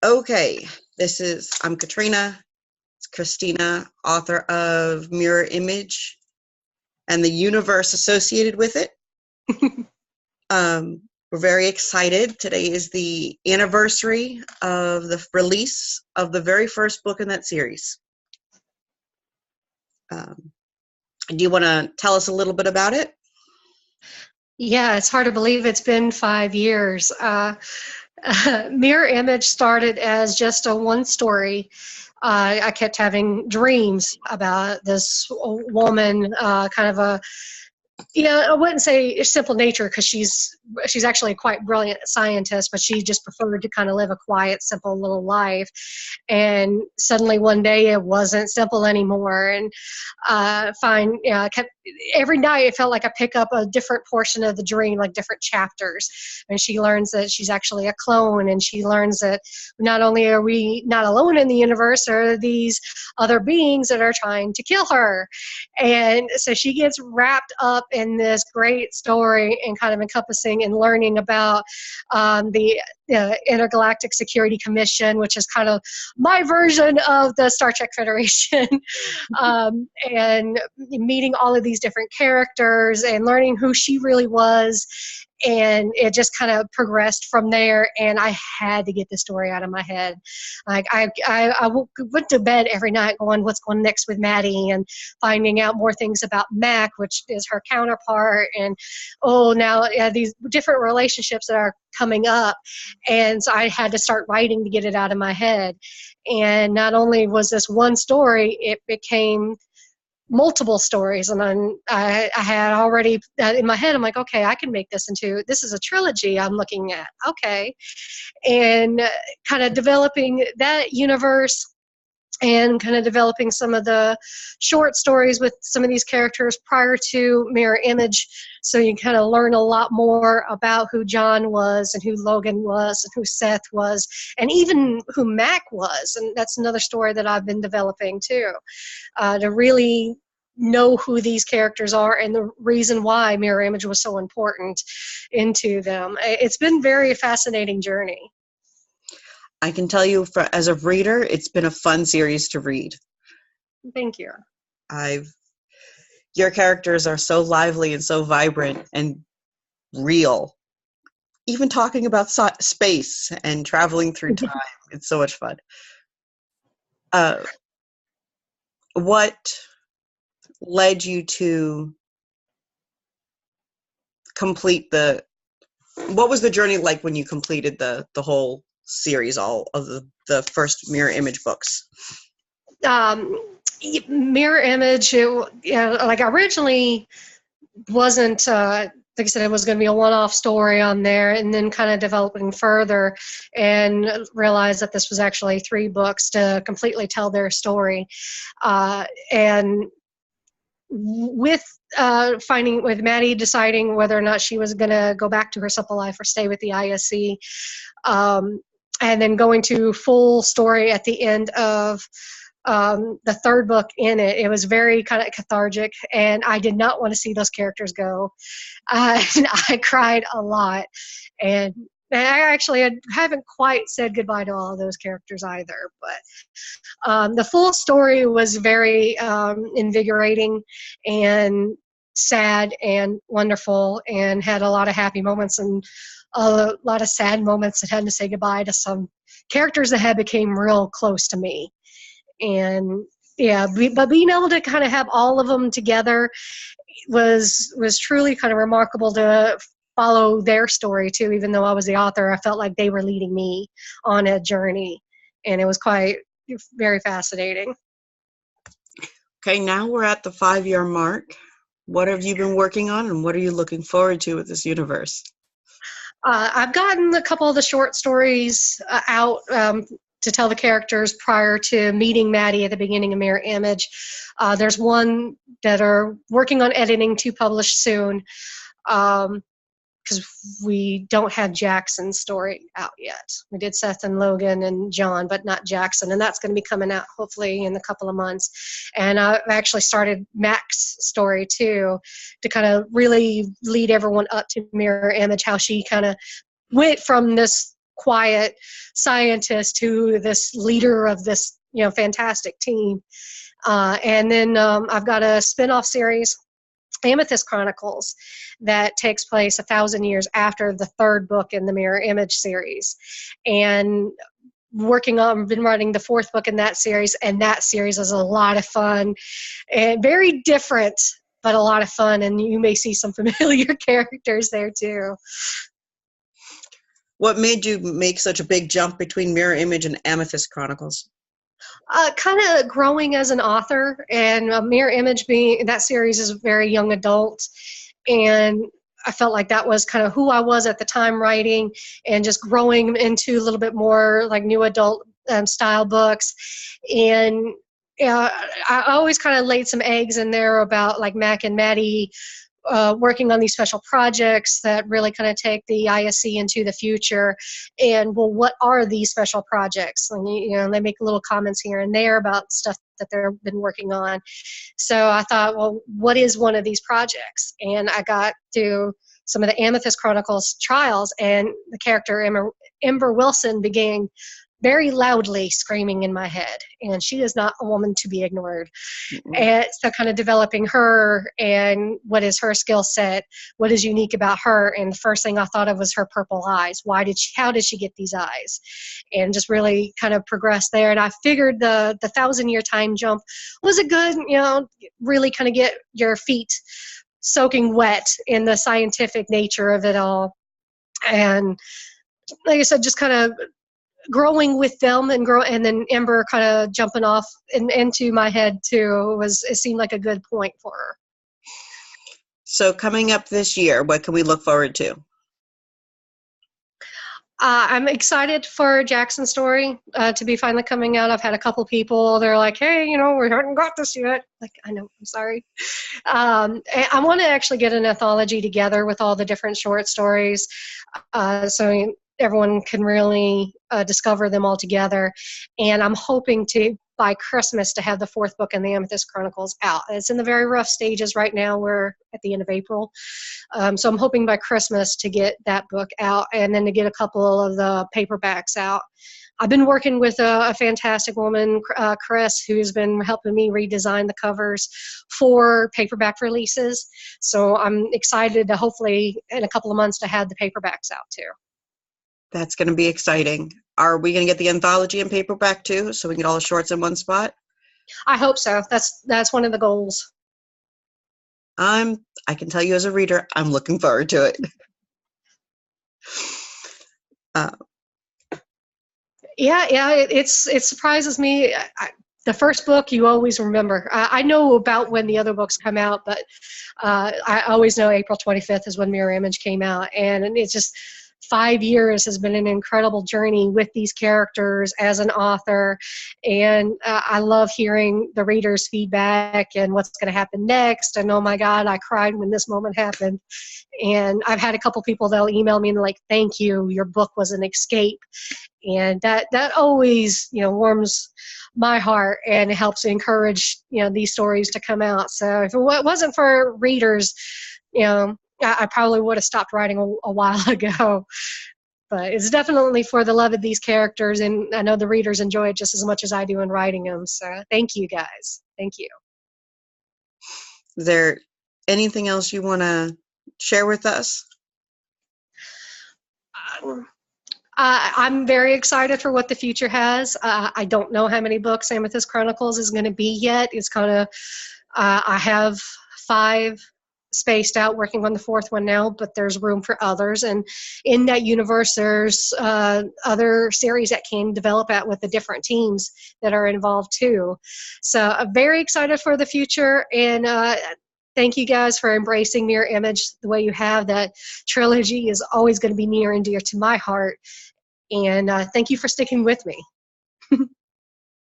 Okay, I'm Katrina. It's Christina, author of Mirror Image and the universe associated with it. We're very excited. Today is the anniversary of the release of the very first book in that series. Do you want to tell us a little bit about it? Yeah, it's hard to believe it's been 5 years. Mirror Image started as just a one story. I kept having dreams about this woman, kind of a, I wouldn't say simple nature because she's actually a quite brilliant scientist, but she just preferred to kind of live a quiet, simple little life. And suddenly one day it wasn't simple anymore. And I kept every night it felt like I pick up a different portion of the dream, like different chapters. And she learns that she's actually a clone, and she learns that not only are we not alone in the universe, there are these other beings that are trying to kill her. And so she gets wrapped up in this great story and kind of encompassing and learning about the Intergalactic Security Commission, which is kind of my version of the Star Trek Federation, and meeting all of these different characters and learning who she really was. And it just kind of progressed from there, and I had to get the story out of my head. Like I went to bed every night going, what's going next with Maddie, and finding out more things about Mac, which is her counterpart, and now these different relationships that are coming up. And so I had to start writing to get it out of my head. And not only was this one story, it became multiple stories. And then I had already in my head, I'm like, okay, I can make this is a trilogy I'm looking at. Okay. And kind of developing that universe and kind of developing some of the short stories with some of these characters prior to Mirror Image, so you kind of learn a lot more about who John was and who Logan was and who Seth was and even who Mac was. And that's another story that I've been developing too, to really know who these characters are and the reason why Mirror Image was so important into them. It's been a very fascinating journey. I can tell you, as a reader, it's been a fun series to read. Thank you. Your characters are so lively and so vibrant and real. Even talking about space and traveling through time, it's so much fun. What led you to complete what was the journey like when you completed the whole series, all of the first Mirror Image books? Mirror Image, like originally wasn't, like I said, it was going to be a one-off story on there, and then kind of developing further and realized that this was actually 3 books to completely tell their story. And with with Maddie deciding whether or not she was going to go back to her simple life or stay with the ISC, and then going to full story at the end of the 3rd book in it, it was very kind of cathartic, and I did not want to see those characters go. I cried a lot, and I haven't quite said goodbye to all of those characters either, but the full story was very invigorating and sad and wonderful, and had a lot of happy moments and a lot of sad moments that had to say goodbye to some characters that had became real close to me. And yeah, but being able to kind of have all of them together was truly kind of remarkable to follow their story too. Even though I was the author, I felt like they were leading me on a journey, and it was very fascinating. Okay, now we're at the 5-year mark. What have you been working on, and what are you looking forward to with this universe? I've gotten a couple of the short stories out to tell the characters prior to meeting Maddie at the beginning of Mirror Image. There's one that are working on editing to publish soon, because we don't have Jackson's story out yet. We did Seth and Logan and John, but not Jackson, and that's going to be coming out hopefully in a couple of months. And I've actually started Mac's story too, to kind of really lead everyone up to Mirror Image, how she kind of went from this quiet scientist to this leader of this, fantastic team. And then I've got a spin-off series, Amethyst Chronicles, that takes place 1,000 years after the third book in the Mirror Image series. And been writing the fourth book in that series, and that series is a lot of fun and very different, but a lot of fun, and you may see some familiar characters there too. What made you make such a big jump between Mirror Image and Amethyst Chronicles? Kind of growing as an author, and Mirror Image being that series is very young adult, and I felt like that was kind of who I was at the time writing, and just growing into a little bit more like new adult style books. And I always kind of laid some eggs in there about like Mac and Maddie working on these special projects that really kind of take the ISC into the future. And well, what are these special projects? And they make little comments here and there about stuff that they've been working on. So I thought, well, what is one of these projects? And I got to some of the Amethyst Chronicles trials, and the character Ember Wilson began very loudly screaming in my head, and she is not a woman to be ignored. Mm-hmm. And so kind of developing her and what is her skill set, what is unique about her. And the first thing I thought of was her purple eyes. How did she get these eyes? And just really kind of progressed there. And I figured the 1,000-year time jump was a good, really kind of get your feet soaking wet in the scientific nature of it all. And like I said, just kind of growing with them and then Ember kind of jumping off into my head too it seemed like a good point for her. So coming up this year, what can we look forward to? I'm excited for Jackson's story to be finally coming out. I've had a couple people, they're like, hey, we haven't got this yet. Like, I know, I'm sorry. I want to actually get an anthology together with all the different short stories so everyone can really discover them all together. And I'm hoping to, by Christmas, to have the fourth book in the Amethyst Chronicles out. It's in the very rough stages right now. We're at the end of April. So I'm hoping by Christmas to get that book out, and then to get a couple of the paperbacks out. I've been working with a fantastic woman, Chris, who's been helping me redesign the covers for paperback releases. So I'm excited to hopefully in a couple of months to have the paperbacks out too. That's going to be exciting. Are we going to get the anthology in paperback too, so we can get all the shorts in one spot? I hope so. That's one of the goals. I can tell you as a reader, I'm looking forward to it. It surprises me. The first book you always remember. I know about when the other books come out, but I always know April 25th is when Mirror Image came out, and it's just 5 years has been an incredible journey with these characters as an author, and I love hearing the readers' feedback and what's going to happen next. And oh my God, I cried when this moment happened. And I've had a couple people that'll email me and like, thank you, your book was an escape. And that always, warms my heart and helps encourage, these stories to come out. So if it wasn't for readers, I probably would have stopped writing a while ago. But it's definitely for the love of these characters, and I know the readers enjoy it just as much as I do in writing them. So thank you, guys. Thank you. Is there anything else you want to share with us? I'm very excited for what the future has. I don't know how many books Amethyst Chronicles is going to be yet. It's kind of, I have 5 spaced out, working on the 4th one now, but there's room for others. And in that universe, there's other series that can develop out with the different teams that are involved too. So I'm very excited for the future, and thank you guys for embracing Mirror Image the way you have. That trilogy is always going to be near and dear to my heart. And thank you for sticking with me.